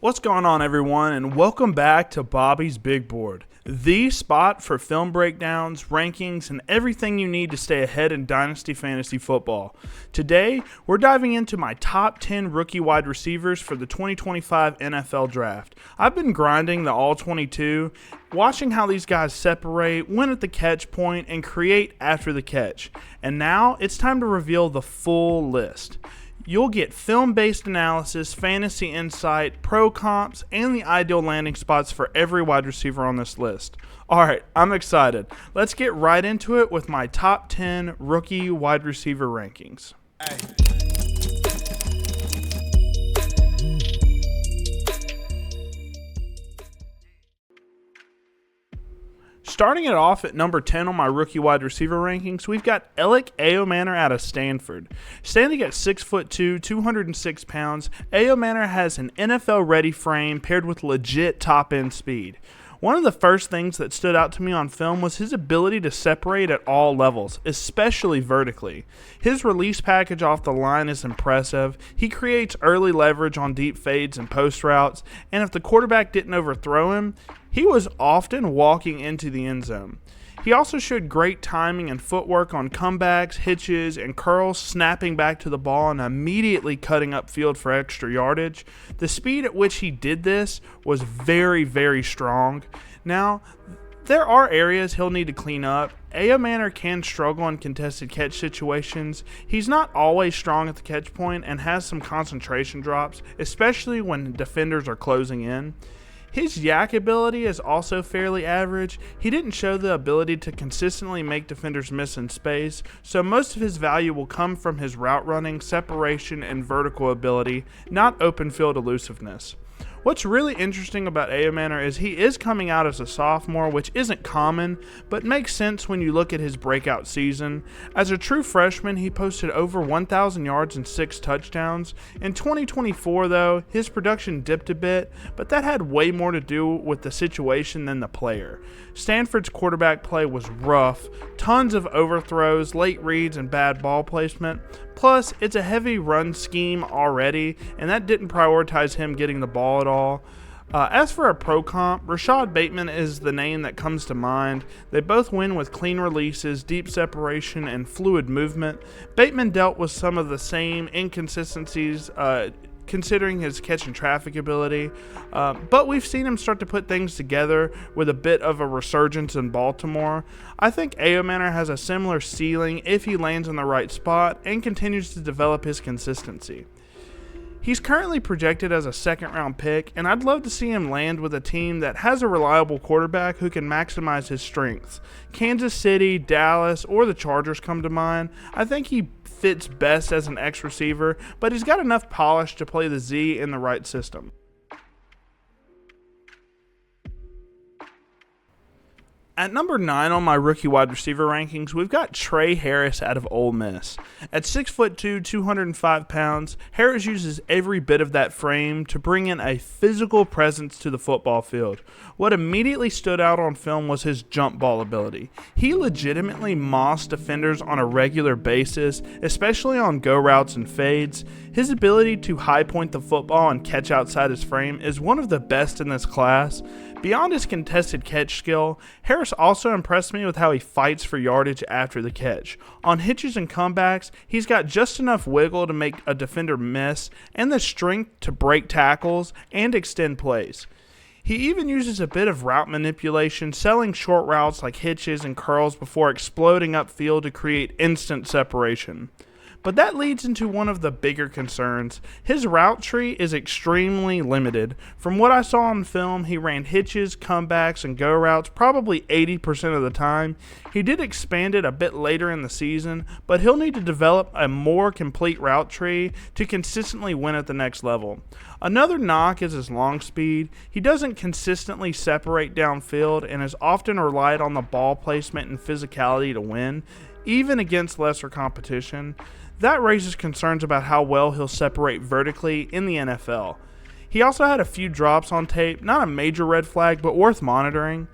What's going on, everyone, and welcome back to Bobby's Big Board, the spot for film breakdowns, rankings, and everything you need to stay ahead in Dynasty Fantasy Football. Today, we're diving into my top 10 rookie wide receivers for the 2025 NFL Draft. I've been grinding the All-22, watching how these guys separate, win at the catch point, and create after the catch. And now, it's time to reveal the full list. You'll get film-based analysis, fantasy insight, pro comps, and the ideal landing spots for every wide receiver on this list. Alright, I'm excited. Let's get right into it with my top 10 rookie wide receiver rankings. Starting it off at number 10 on my rookie wide receiver rankings, we've got Ellom out of Stanford. Standing at 6'2", 206 pounds, Manor has an NFL-ready frame paired with legit top-end speed. One of the first things that stood out to me on film was his ability to separate at all levels, especially vertically. His release package off the line is impressive. He creates early leverage on deep fades and post routes, and if the quarterback didn't overthrow him, he was often walking into the end zone. He also showed great timing and footwork on comebacks, hitches, and curls, snapping back to the ball and immediately cutting upfield for extra yardage. The speed at which he did this was very, very strong. Now, there are areas he'll need to clean up. Manor can struggle in contested catch situations. He's not always strong at the catch point and has some concentration drops, especially when defenders are closing in. His yak ability is also fairly average. He didn't show the ability to consistently make defenders miss in space, so most of his value will come from his route running, separation, and vertical ability, not open field elusiveness. What's really interesting about Manor is he is coming out as a sophomore, which isn't common, but makes sense when you look at his breakout season. As a true freshman, he posted over 1,000 yards and 6 touchdowns. In 2024, though, his production dipped a bit, but that had way more to do with the situation than the player. Stanford's quarterback play was rough, tons of overthrows, late reads, and bad ball placement. Plus, it's a heavy run scheme already, and that didn't prioritize him getting the ball at all. As for a pro comp, Rashad Bateman is the name that comes to mind. They both win with clean releases, deep separation, and fluid movement. Bateman dealt with some of the same inconsistencies considering his catch and traffic ability, but we've seen him start to put things together with a bit of a resurgence in Baltimore. I think Manor has a similar ceiling if he lands in the right spot and continues to develop his consistency. He's currently projected as a second-round pick, and I'd love to see him land with a team that has a reliable quarterback who can maximize his strengths. Kansas City, Dallas, or the Chargers come to mind. I think he fits best as an X receiver, but he's got enough polish to play the Z in the right system. At number 9 on my rookie wide receiver rankings, we've got Trey Harris out of Ole Miss. At 6'2", 205 pounds, Harris uses every bit of that frame to bring in a physical presence to the football field. What immediately stood out on film was his jump ball ability. He legitimately mossed defenders on a regular basis, especially on go routes and fades. His ability to high point the football and catch outside his frame is one of the best in this class. Beyond his contested catch skill, Harris also impressed me with how he fights for yardage after the catch. On hitches and comebacks, he's got just enough wiggle to make a defender miss and the strength to break tackles and extend plays. He even uses a bit of route manipulation, selling short routes like hitches and curls before exploding upfield to create instant separation. But that leads into one of the bigger concerns. His route tree is extremely limited. From what I saw on film, he ran hitches, comebacks, and go routes probably 80% of the time. He did expand it a bit later in the season, but he'll need to develop a more complete route tree to consistently win at the next level. Another knock is his long speed. He doesn't consistently separate downfield and is often relied on the ball placement and physicality to win, even against lesser competition. That raises concerns about how well he'll separate vertically in the NFL. He also had a few drops on tape, not a major red flag, but worth monitoring.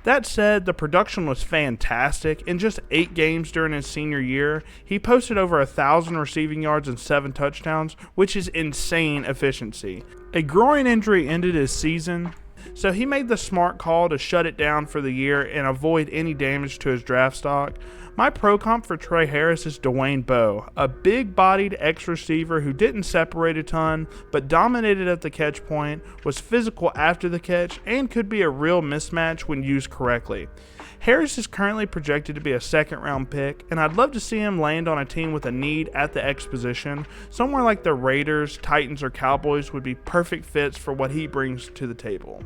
That said, the production was fantastic. In just 8 games during his senior year, he posted over 1,000 receiving yards and 7 touchdowns, which is insane efficiency. A groin injury ended his season, so he made the smart call to shut it down for the year and avoid any damage to his draft stock. My pro comp for Trey Harris is Dwayne Bowe, a big-bodied ex-receiver who didn't separate a ton, but dominated at the catch point, was physical after the catch, and could be a real mismatch when used correctly. Harris is currently projected to be a second-round pick, and I'd love to see him land on a team with a need at the X position. Somewhere like the Raiders, Titans, or Cowboys would be perfect fits for what he brings to the table.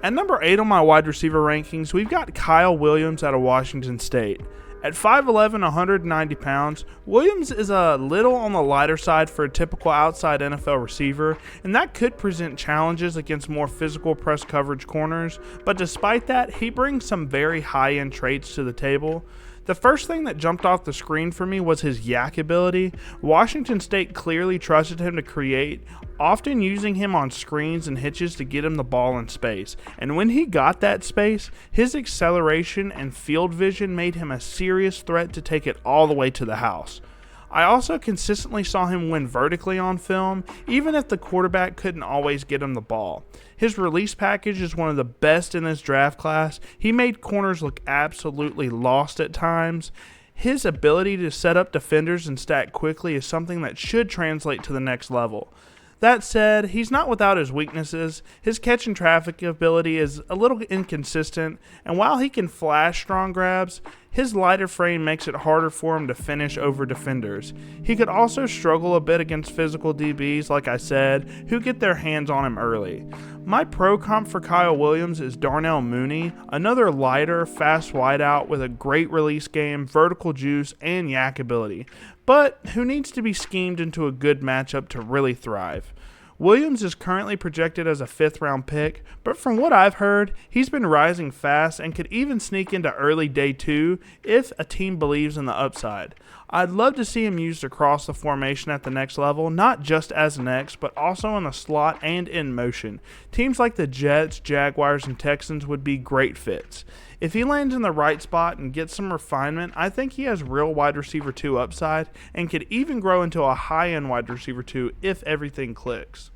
At number 8 on my wide receiver rankings, we've got Kyle Williams out of Washington State. At 5'11", 190 pounds, Williams is a little on the lighter side for a typical outside NFL receiver, and that could present challenges against more physical press coverage corners, but despite that, he brings some very high-end traits to the table. The first thing that jumped off the screen for me was his yak ability. Washington State clearly trusted him to create, often using him on screens and hitches to get him the ball in space. And when he got that space, his acceleration and field vision made him a serious threat to take it all the way to the house. I also consistently saw him win vertically on film, even if the quarterback couldn't always get him the ball. His release package is one of the best in this draft class. He made corners look absolutely lost at times. His ability to set up defenders and stack quickly is something that should translate to the next level. That said, he's not without his weaknesses. His catch and traffic ability is a little inconsistent, and while he can flash strong grabs, his lighter frame makes it harder for him to finish over defenders. He could also struggle a bit against physical DBs, like I said, who get their hands on him early. My pro comp for Kyle Williams is Darnell Mooney, another lighter, fast wideout with a great release game, vertical juice, and yak ability, but who needs to be schemed into a good matchup to really thrive. Williams is currently projected as a 5th-round pick, but from what I've heard, he's been rising fast and could even sneak into early day 2 if a team believes in the upside. I'd love to see him used across the formation at the next level, not just as an X, but also in the slot and in motion. Teams like the Jets, Jaguars, and Texans would be great fits. If he lands in the right spot and gets some refinement, I think he has real wide receiver 2 upside and could even grow into a high-end wide receiver 2 if everything clicks.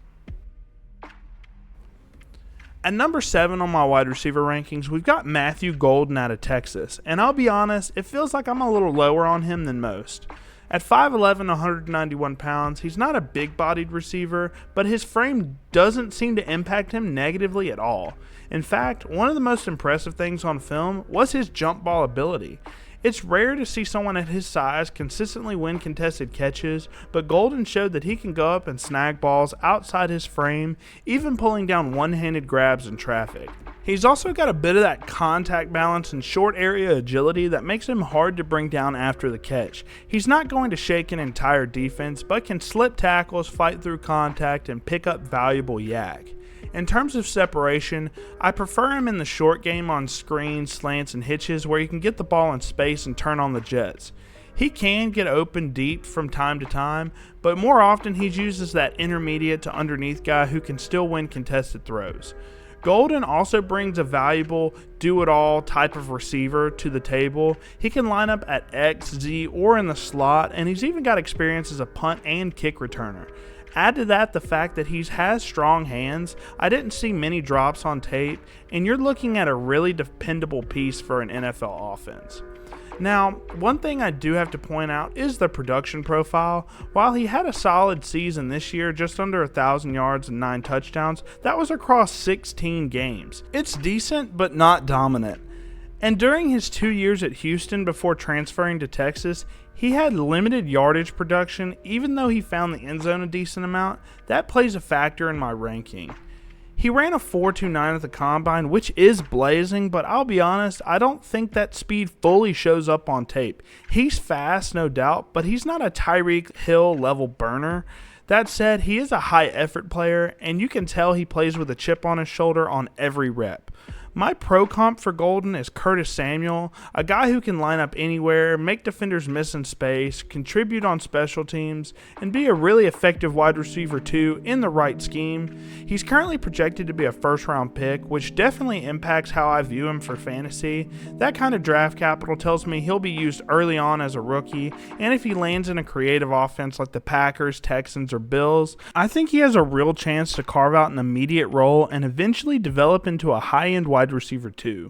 At number 7 on my wide receiver rankings, we've got Matthew Golden out of Texas, and I'll be honest, it feels like I'm a little lower on him than most. At 5'11", 191 pounds, he's not a big-bodied receiver, but his frame doesn't seem to impact him negatively at all. In fact, one of the most impressive things on film was his jump ball ability. It's rare to see someone at his size consistently win contested catches, but Golden showed that he can go up and snag balls outside his frame, even pulling down one-handed grabs in traffic. He's also got a bit of that contact balance and short area agility that makes him hard to bring down after the catch. He's not going to shake an entire defense, but can slip tackles, fight through contact, and pick up valuable yak. In terms of separation, I prefer him in the short game on screens, slants, and hitches where he can get the ball in space and turn on the jets. He can get open deep from time to time, but more often he's used as that intermediate to underneath guy who can still win contested throws. Golden also brings a valuable do-it-all type of receiver to the table. He can line up at X, Z, or in the slot, and he's even got experience as a punt and kick returner. Add to that the fact that he has strong hands. I didn't see many drops on tape, and you're looking at a really dependable piece for an NFL offense. Now, one thing I do have to point out is the production profile. While he had a solid season this year, just under 1,000 yards and 9 touchdowns, that was across 16 games. It's decent, but not dominant. And during his 2 years at Houston before transferring to Texas, he had limited yardage production. Even though he found the end zone a decent amount, that plays a factor in my ranking. He ran a 4.29 at the combine, which is blazing, but I'll be honest, I don't think that speed fully shows up on tape. He's fast, no doubt, but he's not a Tyreek Hill level burner. That said, he is a high effort player, and you can tell he plays with a chip on his shoulder on every rep. My pro comp for Golden is Curtis Samuel, a guy who can line up anywhere, make defenders miss in space, contribute on special teams, and be a really effective wide receiver too in the right scheme. He's currently projected to be a first round pick, which definitely impacts how I view him for fantasy. That kind of draft capital tells me he'll be used early on as a rookie, and if he lands in a creative offense like the Packers, Texans, or Bills, I think he has a real chance to carve out an immediate role and eventually develop into a high-end wide receiver too.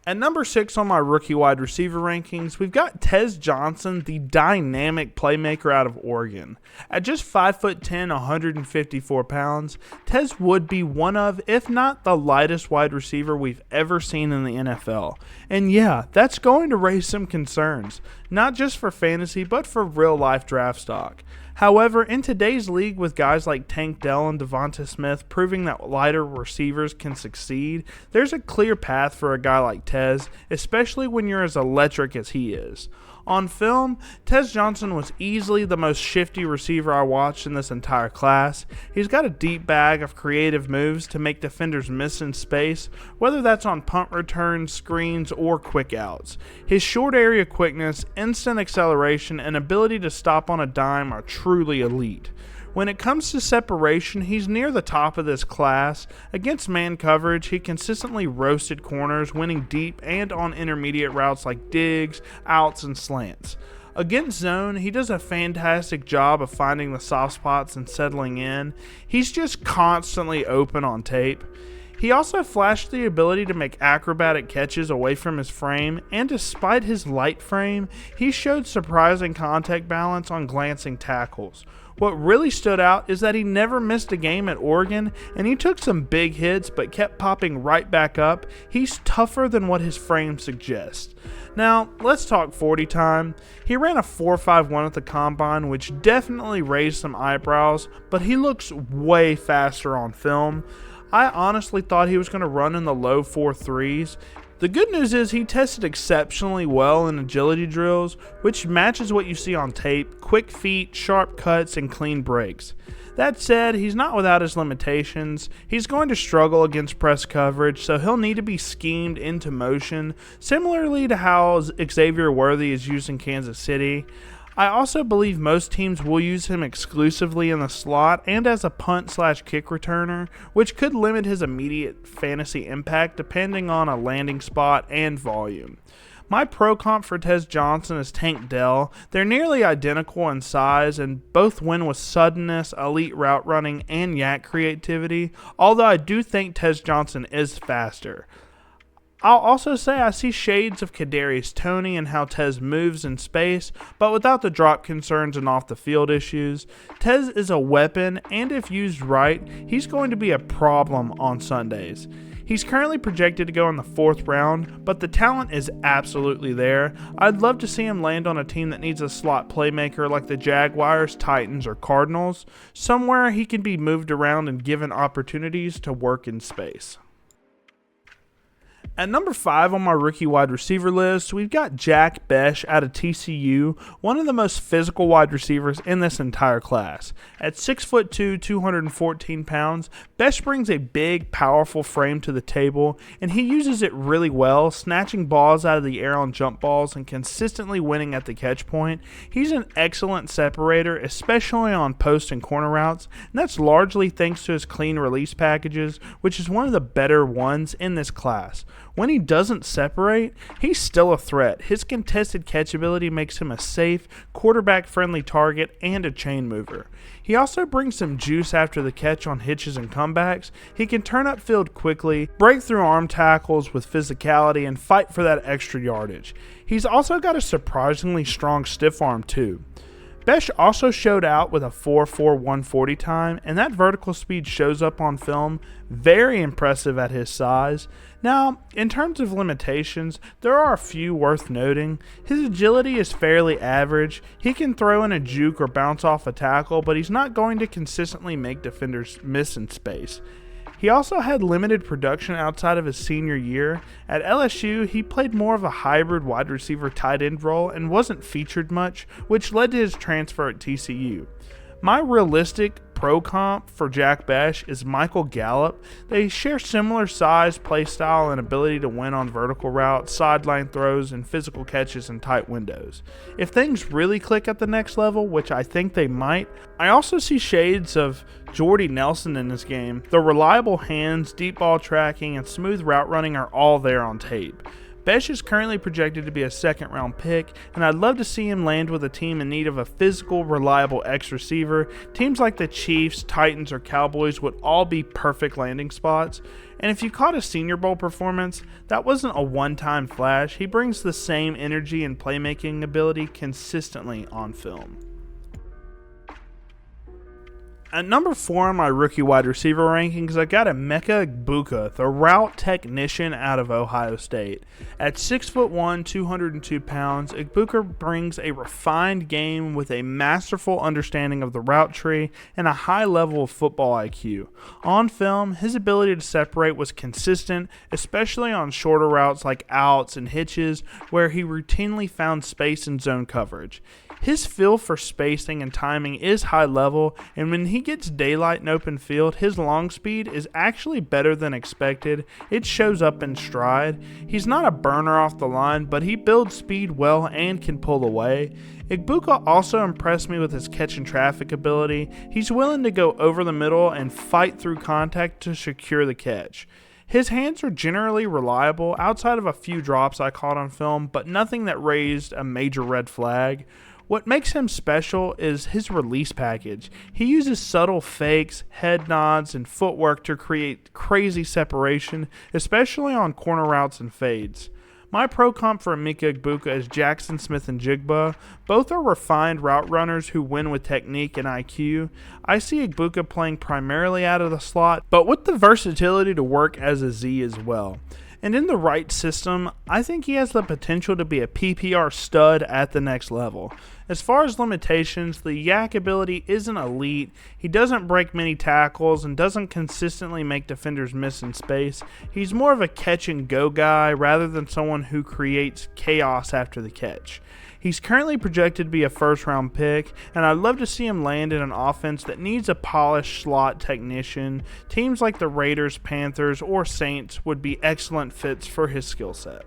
At number 6 on my rookie wide receiver rankings, we've got Tez Johnson, the dynamic playmaker out of Oregon. At just 5'10", 154 pounds, Tez would be one of, if not the lightest wide receiver we've ever seen in the NFL. And yeah, that's going to raise some concerns, not just for fantasy, but for real-life draft stock. However, in today's league with guys like Tank Dell and Devonta Smith proving that lighter receivers can succeed, there's a clear path for a guy like Tez, especially when you're as electric as he is. On film, Tez Johnson was easily the most shifty receiver I watched in this entire class. He's got a deep bag of creative moves to make defenders miss in space, whether that's on punt returns, screens, or quick outs. His short area quickness, instant acceleration, and ability to stop on a dime are truly elite. When it comes to separation, he's near the top of this class. Against man coverage, he consistently roasted corners, winning deep and on intermediate routes like digs, outs, and slants. Against zone, he does a fantastic job of finding the soft spots and settling in. He's just constantly open on tape. He also flashed the ability to make acrobatic catches away from his frame, and despite his light frame, he showed surprising contact balance on glancing tackles. What really stood out is that he never missed a game at Oregon, and he took some big hits but kept popping right back up. He's tougher than what his frame suggests. Now, let's talk 40 time. He ran a 4.51 at the combine, which definitely raised some eyebrows, but he looks way faster on film. I honestly thought he was going to run in the low 4.3s. The good news is he tested exceptionally well in agility drills, which matches what you see on tape: quick feet, sharp cuts, and clean breaks. That said, he's not without his limitations. He's going to struggle against press coverage, so he'll need to be schemed into motion, similarly to how Xavier Worthy is used in Kansas City. I also believe most teams will use him exclusively in the slot and as a punt/kick returner, which could limit his immediate fantasy impact depending on a landing spot and volume. My pro comp for Tez Johnson is Tank Dell. They're nearly identical in size and both win with suddenness, elite route running, and yak creativity, although I do think Tez Johnson is faster. I'll also say I see shades of Kadarius Toney and how Tez moves in space, but without the drop concerns and off-the-field issues. Tez is a weapon, and if used right, he's going to be a problem on Sundays. He's currently projected to go in the 4th round, but the talent is absolutely there. I'd love to see him land on a team that needs a slot playmaker like the Jaguars, Titans, or Cardinals, somewhere he can be moved around and given opportunities to work in space. At number 5 on my rookie wide receiver list, we've got Jack Besh out of TCU, one of the most physical wide receivers in this entire class. At 6'2", 214 pounds, Besh brings a big, powerful frame to the table, and he uses it really well, snatching balls out of the air on jump balls and consistently winning at the catch point. He's an excellent separator, especially on post and corner routes, and that's largely thanks to his clean release packages, which is one of the better ones in this class. When he doesn't separate, he's still a threat. His contested catch ability makes him a safe, quarterback-friendly target and a chain mover. He also brings some juice after the catch on hitches and comebacks. He can turn upfield quickly, break through arm tackles with physicality, and fight for that extra yardage. He's also got a surprisingly strong stiff arm too. Besh also showed out with a 4.4 140 time, and that vertical speed shows up on film. Very impressive at his size. Now, in terms of limitations, there are a few worth noting. His agility is fairly average. He can throw in a juke or bounce off a tackle, but he's not going to consistently make defenders miss in space. He also had limited production outside of his senior year. At LSU, he played more of a hybrid wide receiver tight end role and wasn't featured much, which led to his transfer at TCU. My realistic pro comp for Jack Besh is Michael Gallup. They share similar size, play style, and ability to win on vertical routes, sideline throws, and physical catches in tight windows. If things really click at the next level, which I think they might, I also see shades of Jordy Nelson in this game. The reliable hands, deep ball tracking, and smooth route running are all there on tape. Besh is currently projected to be a second-round pick, and I'd love to see him land with a team in need of a physical, reliable X receiver. Teams like the Chiefs, Titans, or Cowboys would all be perfect landing spots. And if you caught a Senior Bowl performance, that wasn't a one-time flash. He brings the same energy and playmaking ability consistently on film. At number 4 on my rookie wide receiver rankings, I got Ameer Ibuka, the route technician out of Ohio State. At 6'1", 202 pounds, Ibuka brings a refined game with a masterful understanding of the route tree and a high level of football IQ. On film, his ability to separate was consistent, especially on shorter routes like outs and hitches, where he routinely found space in zone coverage. His feel for spacing and timing is high level, and when he gets daylight in open field, his long speed is actually better than expected. It shows up in stride. He's not a burner off the line, but he builds speed well and can pull away. Ibuka also impressed me with his catch and traffic ability. He's willing to go over the middle and fight through contact to secure the catch. His hands are generally reliable outside of a few drops I caught on film, but nothing that raised a major red flag. What makes him special is his release package. He uses subtle fakes, head nods, and footwork to create crazy separation, especially on corner routes and fades. My pro comp for Ameer Ibuka is Jackson Smith-Njigba. Both are refined route runners who win with technique and IQ. I see Ibuka playing primarily out of the slot, but with the versatility to work as a Z as well. And in the right system, I think he has the potential to be a PPR stud at the next level. As far as limitations, the yak ability isn't elite. He doesn't break many tackles and doesn't consistently make defenders miss in space. He's more of a catch and go guy rather than someone who creates chaos after the catch. He's currently projected to be a first-round pick, and I'd love to see him land in an offense that needs a polished slot technician. Teams like the Raiders, Panthers, or Saints would be excellent fits for his skill set.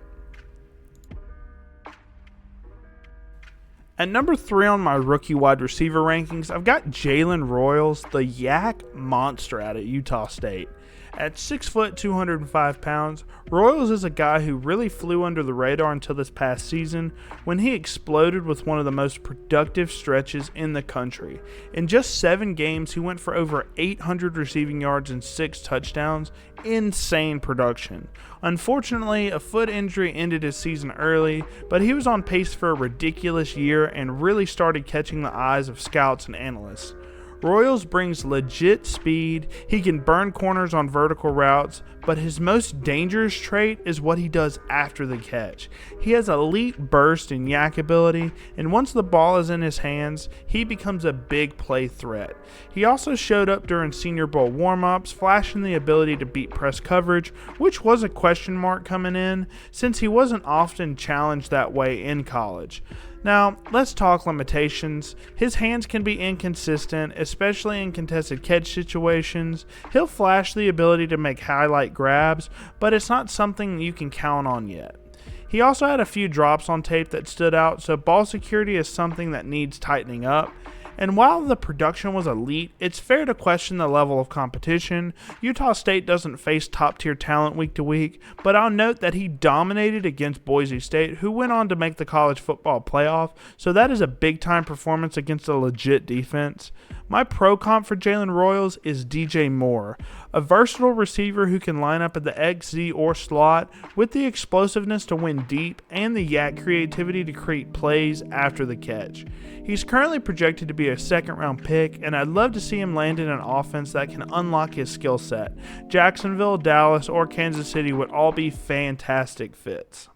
At number 3 on my rookie wide receiver rankings, I've got Jaylen Royals, the yak monster out at Utah State. At 6', 205 pounds, Royals is a guy who really flew under the radar until this past season when he exploded with one of the most productive stretches in the country. In just 7 games, he went for over 800 receiving yards and 6 touchdowns. Insane production. Unfortunately, a foot injury ended his season early, but he was on pace for a ridiculous year and really started catching the eyes of scouts and analysts. Royals brings legit speed, he can burn corners on vertical routes, but his most dangerous trait is what he does after the catch. He has elite burst and yak ability, and once the ball is in his hands, he becomes a big play threat. He also showed up during Senior Bowl warm-ups, flashing the ability to beat press coverage, which was a question mark coming in, since he wasn't often challenged that way in college. Now, let's talk limitations. His hands can be inconsistent, especially in contested catch situations. He'll flash the ability to make highlight grabs, but it's not something you can count on yet. He also had a few drops on tape that stood out, so ball security is something that needs tightening up. And while the production was elite, it's fair to question the level of competition. Utah State doesn't face top-tier talent week to week, but I'll note that he dominated against Boise State, who went on to make the college football playoff, so that is a big-time performance against a legit defense. My pro comp for Jaylen Royals is DJ Moore, a versatile receiver who can line up at the X, Z, or slot with the explosiveness to win deep and the yak creativity to create plays after the catch. He's currently projected to be a second-round pick, and I'd love to see him land in an offense that can unlock his skill set. Jacksonville, Dallas, or Kansas City would all be fantastic fits.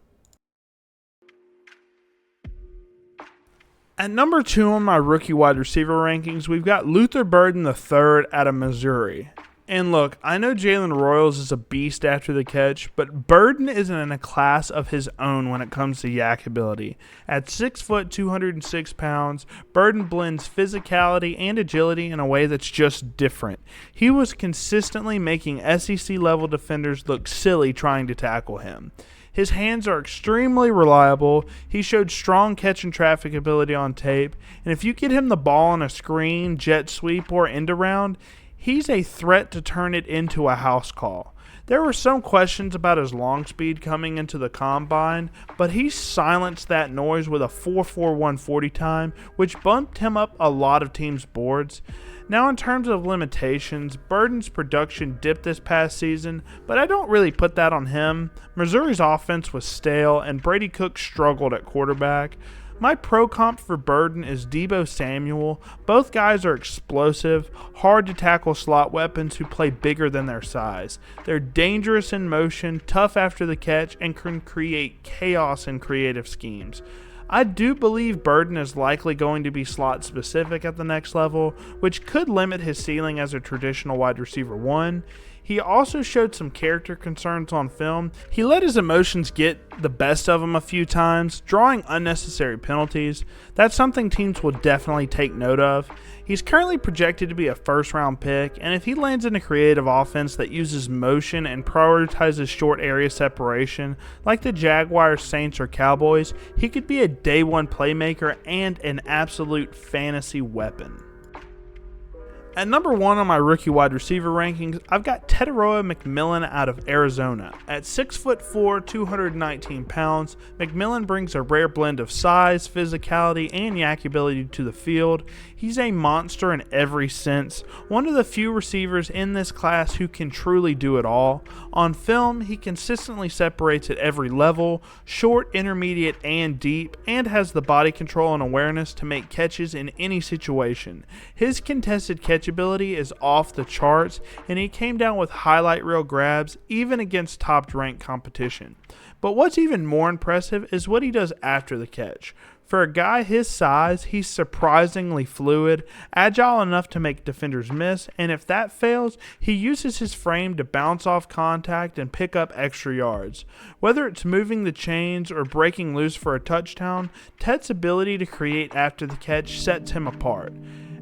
At number 2 on my rookie wide receiver rankings, we've got Luther Burden III out of Missouri. And look, I know Jaylen Royals is a beast after the catch, but Burden is in a class of his own when it comes to yak ability. At 6 foot 206 pounds, Burden blends physicality and agility in a way that's just different. He was consistently making SEC level defenders look silly trying to tackle him. His hands are extremely reliable. He showed strong catch and traffic ability on tape, and if you get him the ball on a screen, jet sweep, or end around, he's a threat to turn it into a house call. There were some questions about his long speed coming into the combine, but he silenced that noise with a 4.41 40 time, which bumped him up a lot of teams' boards. Now, in terms of limitations, Burden's production dipped this past season, but I don't really put that on him. Missouri's offense was stale, and Brady Cook struggled at quarterback. My pro comp for Burden is Deebo Samuel. Both guys are explosive, hard to tackle slot weapons who play bigger than their size. They're dangerous in motion, tough after the catch, and can create chaos in creative schemes. I do believe Burden is likely going to be slot specific at the next level, which could limit his ceiling as a traditional wide receiver 1. He also showed some character concerns on film. He let his emotions get the best of him a few times, drawing unnecessary penalties. That's something teams will definitely take note of. He's currently projected to be a first-round pick, and if he lands in a creative offense that uses motion and prioritizes short area separation, like the Jaguars, Saints, or Cowboys, he could be a day-one playmaker and an absolute fantasy weapon. At number 1 on my rookie wide receiver rankings, I've got Tedoya McMillan out of Arizona. At 6'4", 219 pounds, McMillan brings a rare blend of size, physicality, and yak ability to the field. He's a monster in every sense, one of the few receivers in this class who can truly do it all. On film, he consistently separates at every level, short, intermediate, and deep, and has the body control and awareness to make catches in any situation. His contested catch ability is off the charts, and he came down with highlight reel grabs even against top-ranked competition. But what's even more impressive is what he does after the catch. For a guy his size, he's surprisingly fluid, agile enough to make defenders miss, and if that fails, he uses his frame to bounce off contact and pick up extra yards. Whether it's moving the chains or breaking loose for a touchdown, Ted's ability to create after the catch sets him apart.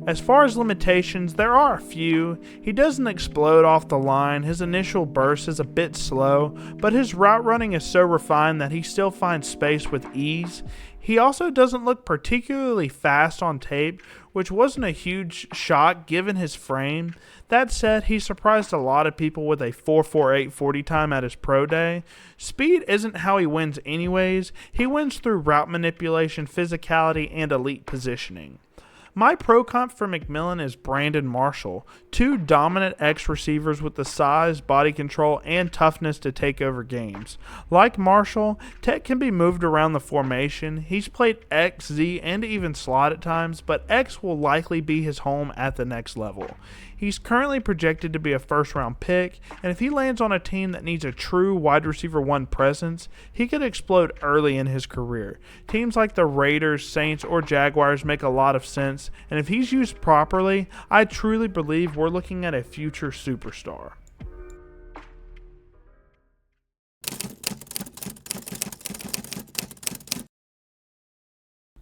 As far as limitations, there are a few. He doesn't explode off the line, his initial burst is a bit slow, but his route running is so refined that he still finds space with ease. He also doesn't look particularly fast on tape, which wasn't a huge shock given his frame. That said, he surprised a lot of people with a 4.48 40 time at his pro day. Speed isn't how he wins anyways. He wins through route manipulation, physicality, and elite positioning. My pro comp for McMillan is Brandon Marshall, two dominant X receivers with the size, body control, and toughness to take over games. Like Marshall, Ted can be moved around the formation. He's played X, Z, and even slot at times, but X will likely be his home at the next level. He's currently projected to be a first-round pick, and if he lands on a team that needs a true wide receiver 1 presence, he could explode early in his career. Teams like the Raiders, Saints, or Jaguars make a lot of sense, and if he's used properly, I truly believe we're looking at a future superstar.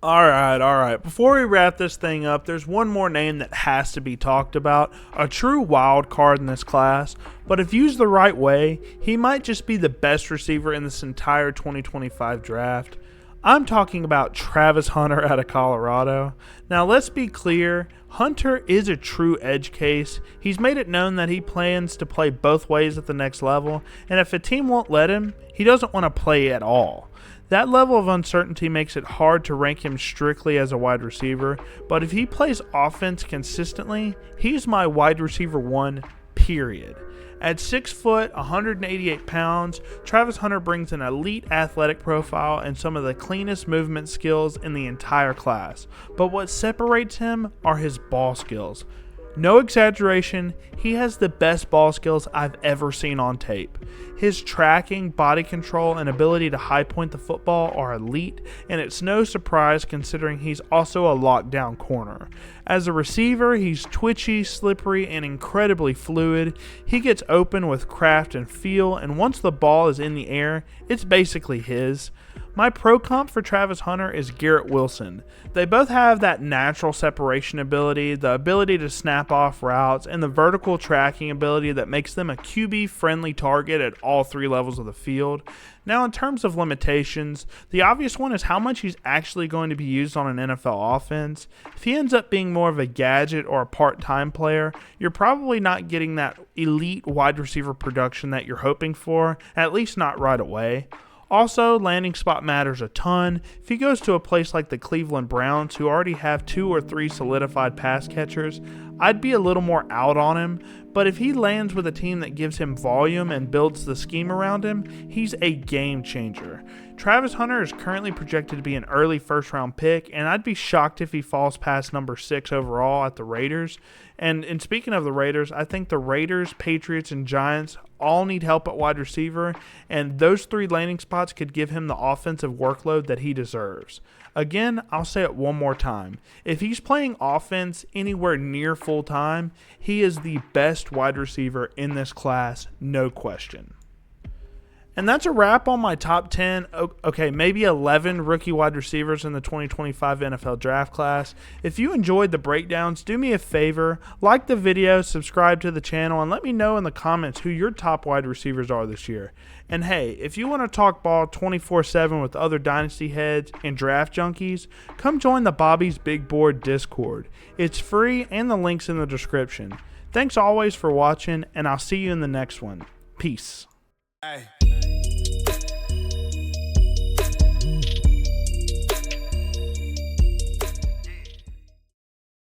All right. Before we wrap this thing up, there's one more name that has to be talked about, a true wild card in this class, but if used the right way, he might just be the best receiver in this entire 2025 draft. I'm talking about Travis Hunter out of Colorado. Now, let's be clear, Hunter is a true edge case. He's made it known that he plans to play both ways at the next level, and if a team won't let him, he doesn't want to play at all. That level of uncertainty makes it hard to rank him strictly as a wide receiver, but if he plays offense consistently, he's my wide receiver 1, period. At 6 foot, 188 pounds, Travis Hunter brings an elite athletic profile and some of the cleanest movement skills in the entire class. But what separates him are his ball skills. No exaggeration, he has the best ball skills I've ever seen on tape. His tracking, body control, and ability to high point the football are elite, and it's no surprise considering he's also a lockdown corner. As a receiver, he's twitchy, slippery, and incredibly fluid. He gets open with craft and feel, and once the ball is in the air, it's basically his. My pro comp for Travis Hunter is Garrett Wilson. They both have that natural separation ability, the ability to snap off routes, and the vertical tracking ability that makes them a QB-friendly target at all three levels of the field. Now, in terms of limitations, the obvious one is how much he's actually going to be used on an NFL offense. If he ends up being more of a gadget or a part-time player, you're probably not getting that elite wide receiver production that you're hoping for, at least not right away. Also, landing spot matters a ton. If he goes to a place like the Cleveland Browns, who already have 2 or 3 solidified pass catchers, I'd be a little more out on him. But if he lands with a team that gives him volume and builds the scheme around him, he's a game changer. Travis Hunter is currently projected to be an early first-round pick, and I'd be shocked if he falls past number 6 overall at the Raiders. And speaking of the Raiders, I think the Raiders, Patriots, and Giants all need help at wide receiver, and those 3 landing spots could give him the offensive workload that he deserves. Again, I'll say it one more time. If he's playing offense anywhere near full-time, he is the best wide receiver in this class, no question. And that's a wrap on my top 10, okay, maybe 11 rookie wide receivers in the 2025 NFL Draft Class. If you enjoyed the breakdowns, do me a favor, like the video, subscribe to the channel, and let me know in the comments who your top wide receivers are this year. And hey, if you want to talk ball 24/7 with other dynasty heads and draft junkies, come join the Bobby's Big Board Discord. It's free and the link's in the description. Thanks always for watching, and I'll see you in the next one. Peace. Hey.